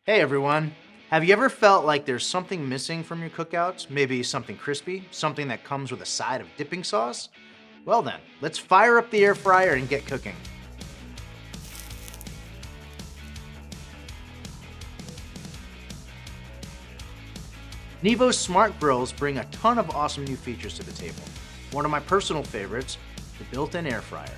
Hey everyone! Have you ever felt like there's something missing from your cookouts? Maybe something crispy? Something that comes with a side of dipping sauce? Well then, let's fire up the air fryer and get cooking. Neevo's smart grills bring a ton of awesome new features to the table. One of my personal favorites, the built-in air fryer.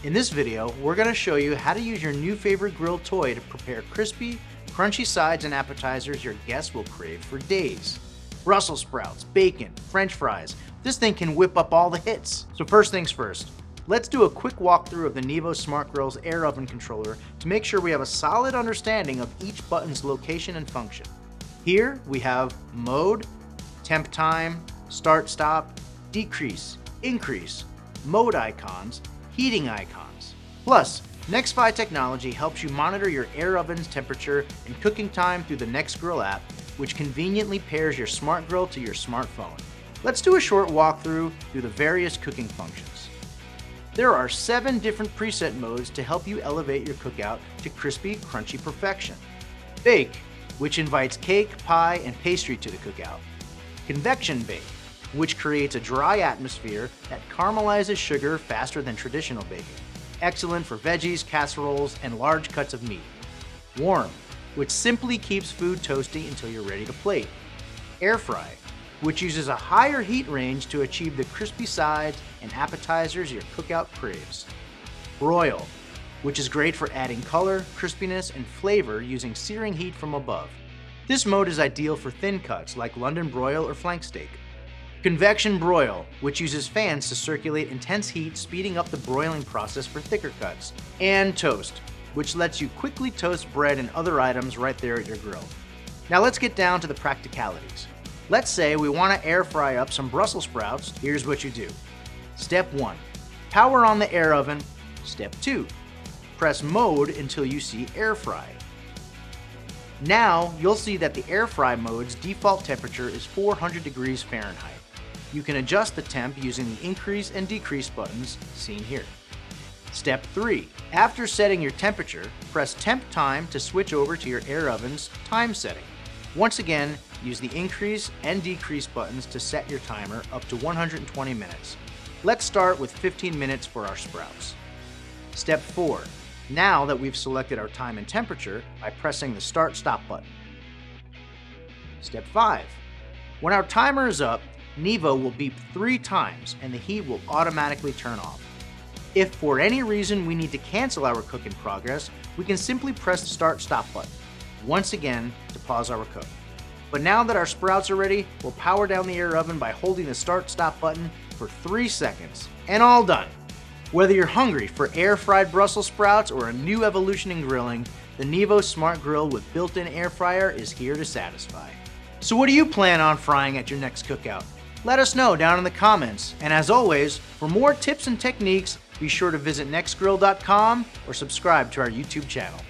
In this video, we're going to show you how to use your new favorite grill toy to prepare crispy, crunchy sides and appetizers your guests will crave for days. Brussels sprouts, bacon, French fries, this thing can whip up all the hits. So first things first, let's do a quick walkthrough of the Neevo Smart Grill's air oven controller to make sure we have a solid understanding of each button's location and function. Here we have mode, temp time, start stop, decrease, increase, mode icons, heating icons. Plus, Nexgrill technology helps you monitor your air oven's temperature and cooking time through the Nexgrill app, which conveniently pairs your smart grill to your smartphone. Let's do a short walkthrough through the various cooking functions. There are 7 different preset modes to help you elevate your cookout to crispy, crunchy perfection. Bake, which invites cake, pie, and pastry to the cookout. Convection bake, which creates a dry atmosphere that caramelizes sugar faster than traditional baking. Excellent for veggies, casseroles, and large cuts of meat. Warm, which simply keeps food toasty until you're ready to plate. Air fry, which uses a higher heat range to achieve the crispy sides and appetizers your cookout craves. Broil, which is great for adding color, crispiness, and flavor using searing heat from above. This mode is ideal for thin cuts like London broil or flank steak. Convection broil, which uses fans to circulate intense heat, speeding up the broiling process for thicker cuts. And toast, which lets you quickly toast bread and other items right there at your grill. Now let's get down to the practicalities. Let's say we want to air fry up some Brussels sprouts. Here's what you do. Step 1. Power on the air oven. Step 2. Press mode until you see air fry. Now you'll see that the air fry mode's default temperature is 400 degrees Fahrenheit. You can adjust the temp using the increase and decrease buttons seen here. Step 3. After setting your temperature, press temp time to switch over to your air oven's time setting. Once again, use the increase and decrease buttons to set your timer up to 120 minutes. Let's start with 15 minutes for our sprouts. Step 4. Now that we've selected our time and temperature by pressing the start-stop button. Step 5. When our timer is up, Neevo will beep 3 times and the heat will automatically turn off. If for any reason we need to cancel our cook in progress, we can simply press the start-stop button once again to pause our cook. But now that our sprouts are ready, we'll power down the air oven by holding the start-stop button for 3 seconds, and all done. Whether you're hungry for air-fried Brussels sprouts or a new evolution in grilling, the Neevo Smart Grill with built-in air fryer is here to satisfy. So what do you plan on frying at your next cookout? Let us know down in the comments. And as always, for more tips and techniques, be sure to visit nexgrill.com or subscribe to our YouTube channel.